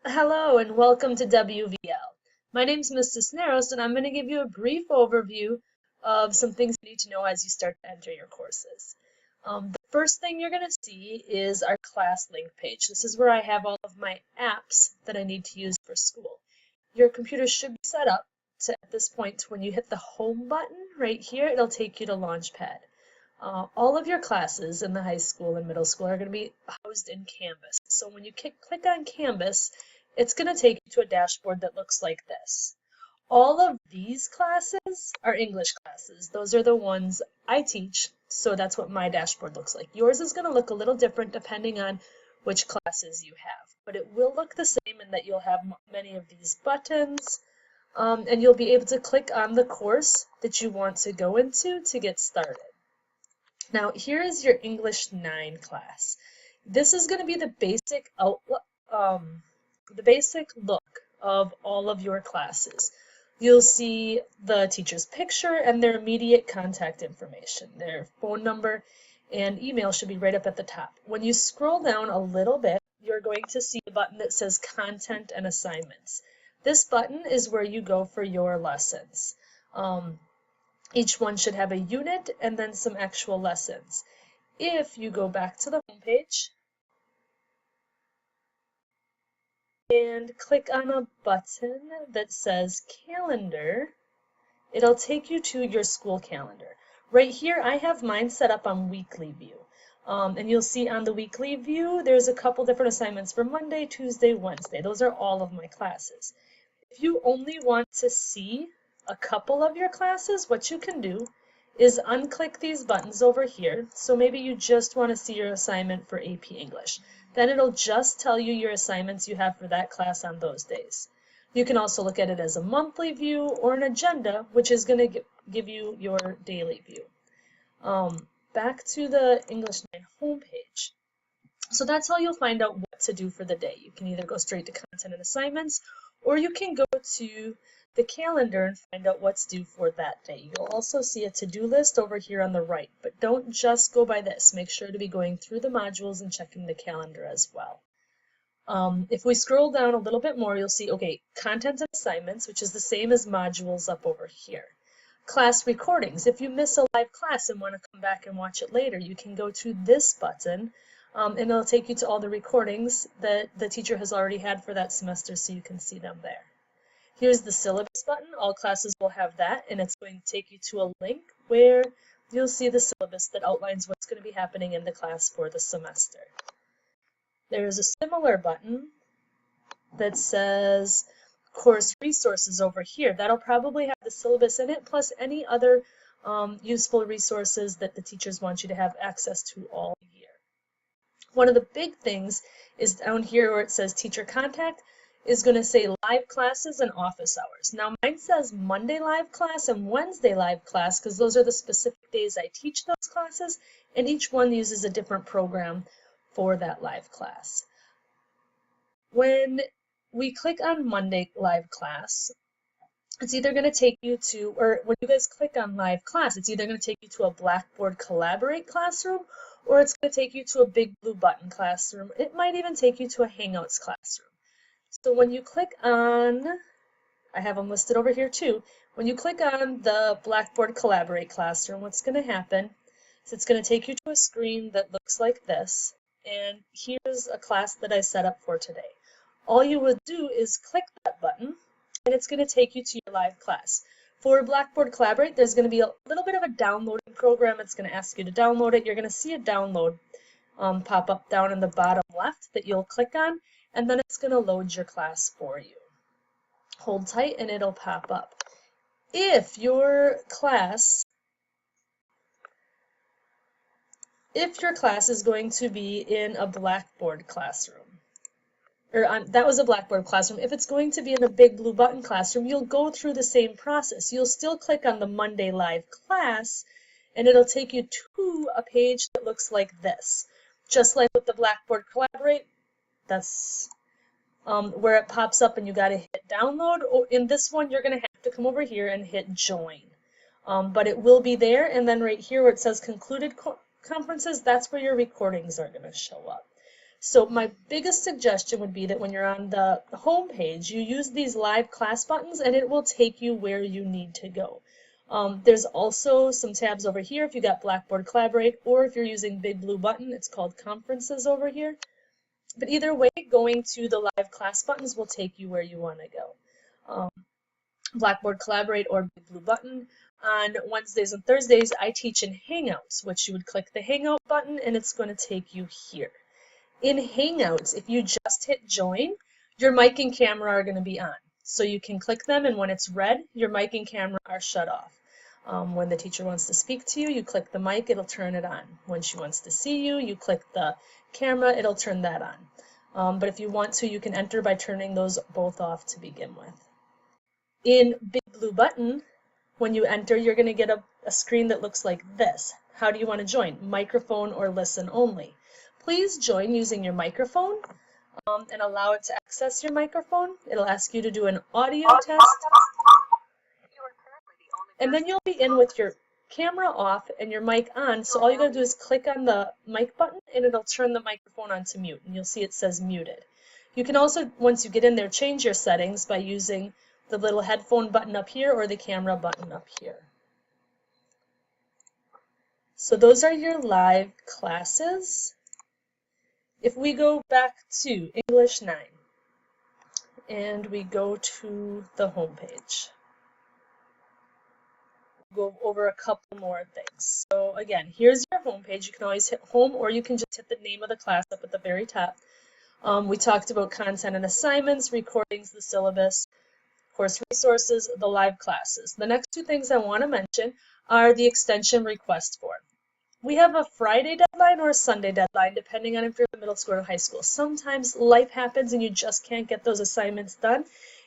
Hello and welcome to WVL. My name is Ms. Cisneros and I'm going to give you a brief overview of some things you need to know as you start to enter your courses. The first thing you're going to see is our class link page. This is where I have all of my apps that I need to use for school. Your computer should be set up to, at this point, when you hit the home button right here, it'll take you to Launchpad. All of your classes in the high school and middle school are going to be housed in Canvas. So when you click on Canvas, it's going to take you to a dashboard that looks like this. All of these classes are English classes. Those are the ones I teach, so that's what my dashboard looks like. Yours is going to look a little different depending on which classes you have, but it will look the same in that you'll have many of these buttons, and you'll be able to click on the course that you want to go into to get started. Now, here is your English 9 class. This is going to be the basic look of all of your classes. You'll see the teacher's picture and their immediate contact information. Their phone number and email should be right up at the top. When you scroll down a little bit, you're going to see a button that says Content and Assignments. This button is where you go for your lessons. Each one should have a unit and then some actual lessons. If you go back to the home page and click on a button that says Calendar, it'll take you to your school calendar. Right here, I have mine set up on weekly view. And you'll see on the weekly view, there's a couple different assignments for Monday, Tuesday, Wednesday. Those are all of my classes. If you only want to see a couple of your classes, what you can do is unclick these buttons over here. So maybe you just want to see your assignment for AP English. Then it'll just tell you your assignments you have for that class on those days. You can also look at it as a monthly view or an agenda, which is going to give you your daily view. Back to the English 9 homepage. So that's how you'll find out what to do for the day. You can either go straight to content and assignments, or you can go to the calendar and find out what's due for that day. You'll also see a to-do list over here on the right, but don't just go by this. Make sure to be going through the modules and checking the calendar as well. If we scroll down a little bit more, you'll see, okay, content and assignments, which is the same as modules up over here. Class recordings. If you miss a live class and want to come back and watch it later, you can go to this button, and it'll take you to all the recordings that the teacher has already had for that semester, so you can see them there. Here's the syllabus button. All classes will have that, and it's going to take you to a link where you'll see the syllabus that outlines what's going to be happening in the class for the semester. There is a similar button that says course resources over here. That'll probably have the syllabus in it, plus any other useful resources that the teachers want you to have access to all year. One of the big things is down here where it says teacher contact is going to say live classes and office hours. Now mine says Monday live class and Wednesday live class because those are the specific days I teach those classes, and each one uses a different program for that live class. When we click on Monday live class, it's either going to take you to, or when you guys click on live class, it's either going to take you to a Blackboard Collaborate classroom, or it's going to take you to a big blue button classroom. It might even take you to a Hangouts classroom. So when you click on, I have them listed over here too, when you click on the Blackboard Collaborate classroom, what's going to happen is it's going to take you to a screen that looks like this, and here's a class that I set up for today. All you would do is click that button, and it's going to take you to your live class. For Blackboard Collaborate, there's going to be a little bit of a downloading program. It's going to ask you to download it. You're going to see a download pop up down in the bottom left that you'll click on, and then it's going to load your class for you. Hold tight and it'll pop up. If your class is going to be in a Blackboard classroom, that was a Blackboard classroom. If it's going to be in a big blue button classroom, you'll go through the same process. You'll still click on the Monday live class, and it'll take you to a page that looks like this. Just like with the Blackboard Collaborate, that's where it pops up and you got to hit download. In this one, you're going to have to come over here and hit join. But it will be there, and then right here where it says concluded conferences, that's where your recordings are going to show up. So my biggest suggestion would be that when you're on the home page, you use these live class buttons and it will take you where you need to go. There's also some tabs over here if you got Blackboard Collaborate, or if you're using Big Blue Button, it's called Conferences over here. But either way, going to the live class buttons will take you where you want to go. Blackboard Collaborate or Big Blue Button. On Wednesdays and Thursdays, I teach in Hangouts, which you would click the Hangout button and it's going to take you here. In Hangouts, if you just hit join, your mic and camera are going to be on. So you can click them, and when it's red, your mic and camera are shut off. When the teacher wants to speak to you, you click the mic, it'll turn it on. When she wants to see you, you click the camera, it'll turn that on. But if you want to, you can enter by turning those both off to begin with. In Big Blue Button, when you enter, you're going to get a screen that looks like this. How do you want to join? Microphone or listen only? Please join using your microphone and allow it to access your microphone. It'll ask you to do an audio test. And then you'll be in with your camera off and your mic on. So all you gotta do is click on the mic button and it'll turn the microphone on to mute. And you'll see it says muted. You can also, once you get in there, change your settings by using the little headphone button up here or the camera button up here. So those are your live classes. If we go back to English 9 and we go to the home page, go over a couple more things. So again, here's your home page. You can always hit home or you can just hit the name of the class up at the very top. We talked about content and assignments, recordings, the syllabus, course resources, the live classes. The next two things I want to mention are the extension request form. We have a Friday deadline or a Sunday deadline, depending on if you're in middle school or high school. Sometimes life happens and you just can't get those assignments done.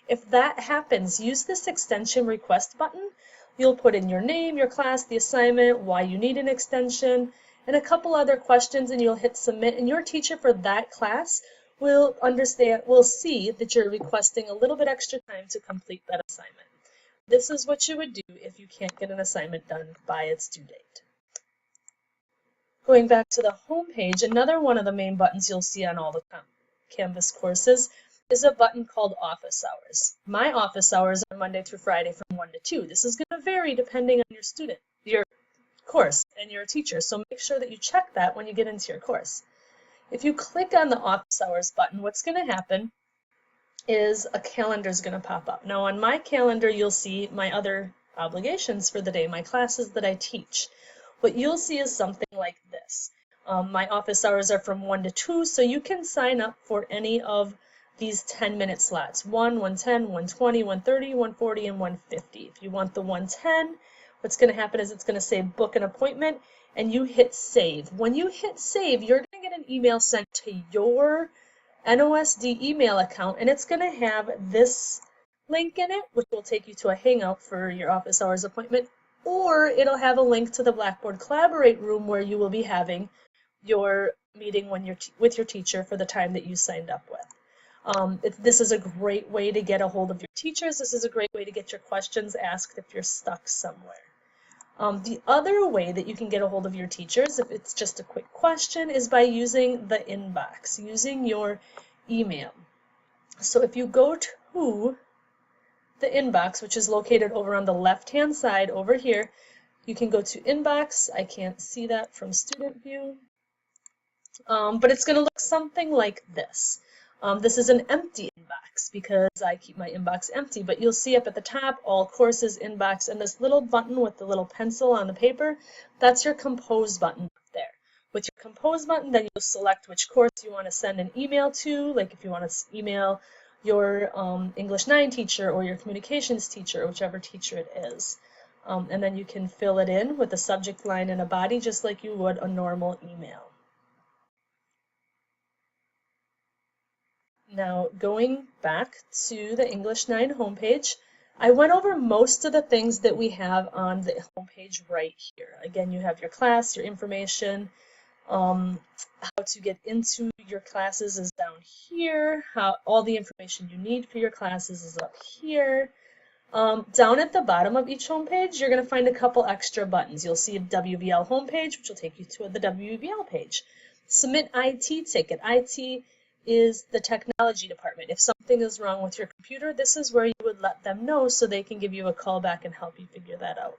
If that happens, use this extension request button. You'll put in your name, your class, the assignment, why you need an extension, and a couple other questions, and you'll hit submit. And your teacher for that class will see that you're requesting a little bit extra time to complete that assignment. This is what you would do if you can't get an assignment done by its due date. Going back to the home page, another one of the main buttons you'll see on all the Canvas courses is a button called Office Hours. My office hours are Monday through Friday from 1 to 2. This is going to vary depending on your course, and your teacher, so make sure that you check that when you get into your course. If you click on the Office Hours button, what's going to happen is a calendar is going to pop up. Now on my calendar, you'll see my other obligations for the day, my classes that I teach. What you'll see is something like this. My office hours are from 1 to 2, so you can sign up for any of these 10-minute slots, 1, 110, 120, 130, 140, and 150. If you want the 110, what's going to happen is it's going to say book an appointment, and you hit save. When you hit save, you're going to get an email sent to your NOSD email account, and it's going to have this link in it, which will take you to a Hangout for your office hours appointment, or it'll have a link to the Blackboard Collaborate room where you will be having your meeting with your teacher for the time that you signed up with. This is a great way to get a hold of your teachers. This is a great way to get your questions asked if you're stuck somewhere. The other way that you can get a hold of your teachers, if it's just a quick question, is by using the inbox, using your email. So if you go to the inbox, which is located over on the left-hand side over here, you can go to inbox. I can't see that from student view, but it's going to look something like this. This is an empty inbox because I keep my inbox empty, but you'll see up at the top, all courses, inbox, and this little button with the little pencil on the paper, that's your compose button up there. With your compose button, then you'll select which course you want to send an email to, like if you want to email your English 9 teacher or your communications teacher, or whichever teacher it is. And then you can fill it in with a subject line and a body just like you would a normal email. Now, going back to the English 9 homepage, I went over most of the things that we have on the homepage right here. Again, you have your class, your information, how to get into your classes is down here, all the information you need for your classes is up here. Down at the bottom of each homepage, you're going to find a couple extra buttons. You'll see a WVL homepage, which will take you to the WVL page. Submit IT ticket. IT is the technology department. If something is wrong with your computer, this is where you would let them know so they can give you a call back and help you figure that out.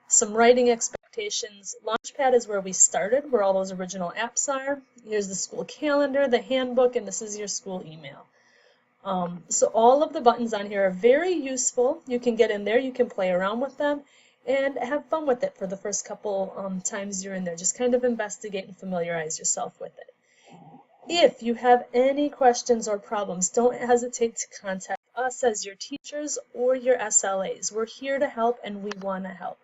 Some writing expectations. Launchpad is where we started, where all those original apps are. Here's the school calendar, the handbook, and this is your school email. So all of the buttons on here are very useful. You can get in there, you can play around with them, and have fun with it for the first couple times you're in there. Just kind of investigate and familiarize yourself with it. If you have any questions or problems, don't hesitate to contact us as your teachers or your SLAs. We're here to help and we want to help.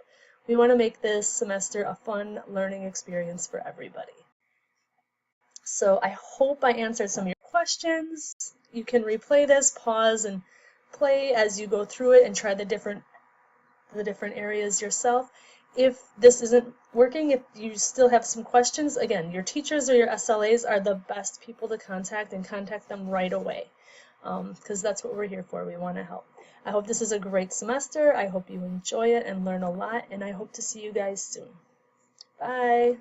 We want to make this semester a fun learning experience for everybody. So I hope I answered some of your questions. You can replay this, pause, and play as you go through it and try the different areas yourself. If this isn't working, if you still have some questions, again, your teachers or your SLAs are the best people to contact, and contact them right away, because that's what we're here for. We want to help. I hope this is a great semester. I hope you enjoy it and learn a lot, and I hope to see you guys soon. Bye.